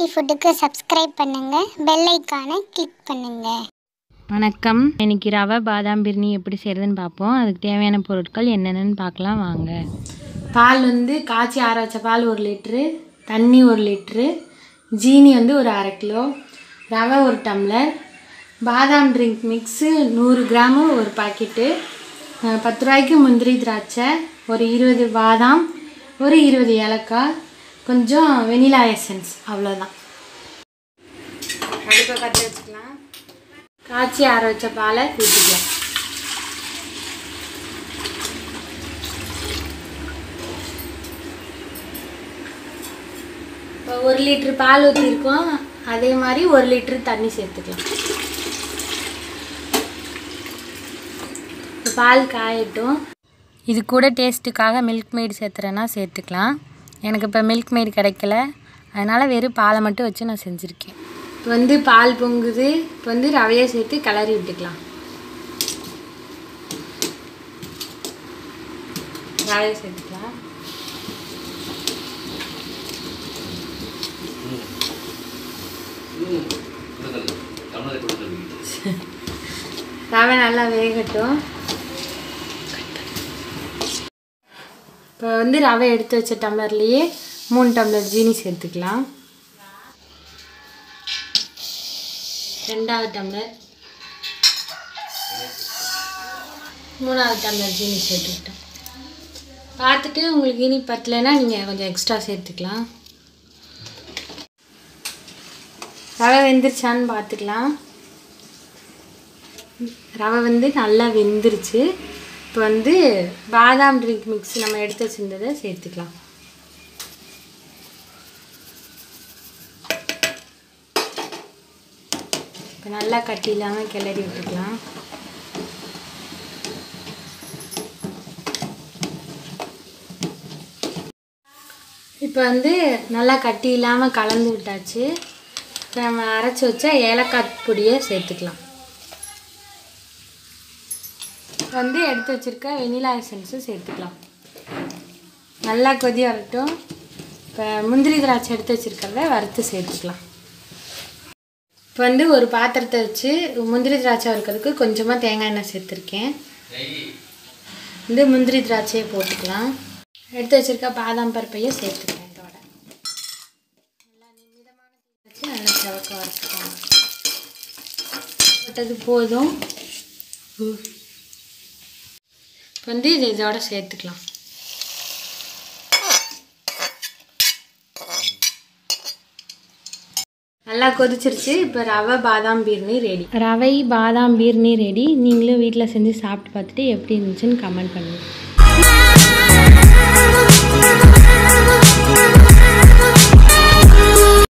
Tasty ஃபுட்டுக்கு subscribe பண்ணுங்கள், bell ஐக்கானை கிளிக் பண்ணுங்கள். வணக்கம். இன்னைக்கு ரவை பாதாம் பிரியாணி எப்படி செய்கிறதுன்னு பார்ப்போம். அதுக்கு தேவையான பொருட்கள் என்னென்னு பார்க்கலாம் வாங்க. பால் காய்ச்சி ஆற வச்ச பால் 1 லிட்ரு, தண்ணி 1 லிட்ரு, ஜீனி ஒரு 1/2 கிலோ, ரவை 1 டம்ளர், பாதாம் ட்ரிங்க் மிக்ஸு 100 கிராமு 1 பாக்கெட்டு, 10 ரூபாய்க்கு முந்திரி திராட்சை, ஒரு 20 பாதாம், ஒரு 20 ஏலக்காய், கொஞ்சம் வெனிலா எசன்ஸ், அவ்வளோதான். அடுப்பை பற்ற வச்சுக்கலாம். காய்ச்சி ஆற வச்ச பாலை ஊற்றிக்கலாம். இப்போ 1 லிட்ரு பால் ஊற்றிருக்கோம், அதே மாதிரி 1 லிட்ரு தண்ணி சேர்த்துக்கலாம். இப்போ பால் காயட்டும். இது கூட டேஸ்ட்டுக்காக மில்க் மெய்டு சேர்த்துறேன்னா சேர்த்துக்கலாம். எனக்கு இப்போ மில்க் மெய்டு கிடைக்கல, அதனால் வெறும் பாலை மட்டும் வச்சு நான் செஞ்சுருக்கேன். இப்போ பால் பொங்குது. இப்போ ரவையை சேர்த்து கிளறி விட்டுக்கலாம். ரவையை சேர்த்துக்கலாம். ரவை நல்லா வேகட்டும். இப்போ ரவை எடுத்து வச்ச டம்ளர்லேயே 3 டம்ளர் ஜீனி சேர்த்துக்கலாம். 2வது டம்ளர், 3வது டம்ளர் ஜீனி சேர்த்துக்கிட்டோம். பார்த்துட்டு உங்களுக்கு இனி பத்தலைன்னா நீங்கள் கொஞ்சம் எக்ஸ்ட்ரா சேர்த்துக்கலாம். ரவை வெந்துருச்சான்னு பார்த்துக்கலாம். ரவை நல்லா வெந்துருச்சு. இப்போ பாதாம் ட்ரிங்க் மிக்ஸ் நம்ம எடுத்து வச்சுருந்ததை சேர்த்துக்கலாம். இப்போ நல்லா கட்டி இல்லாமல் கிளறி விட்டுக்கலாம். இப்போ நல்லா கட்டி இல்லாமல் கலந்து விட்டாச்சு. நம்ம அரைச்சி வச்ச ஏலக்காய் பொடியை சேர்த்துக்கலாம். எடுத்து வச்சுருக்க வெனிலா எசன்ஸும் சேர்த்துக்கலாம். நல்லா கொதி வரட்டும். இப்போ முந்திரி திராட்சை எடுத்து வச்சுருக்கிறத வறுத்து சேர்த்துக்கலாம். இப்போ ஒரு பாத்திரத்தை வச்சு முந்திரி திராட்சை வறுக்கிறதுக்கு கொஞ்சமாக தேங்காய் எண்ணெய் சேர்த்துருக்கேன். முந்திரி திராட்சையை போட்டுக்கலாம். எடுத்து வச்சுருக்க பாதாம் பருப்பையும் சேர்த்துக்கலாம். இதோட நல்லா மிதமான தீ வச்சு நல்லா செவக்க வறுத்துக்கலாம். போட்டது போதும். இப்போ இது இதோட சேர்த்துக்கலாம். நல்லா கொதிச்சிருச்சு. இப்போ ரவை பாதாம் பிரியாணி ரெடி. ரவை பாதாம் பிரியாணி ரெடி. நீங்களும் வீட்டில் செஞ்சு சாப்பிட்டு பார்த்துட்டு எப்படி இருந்துச்சுன்னு கமெண்ட் பண்ணுங்கள்.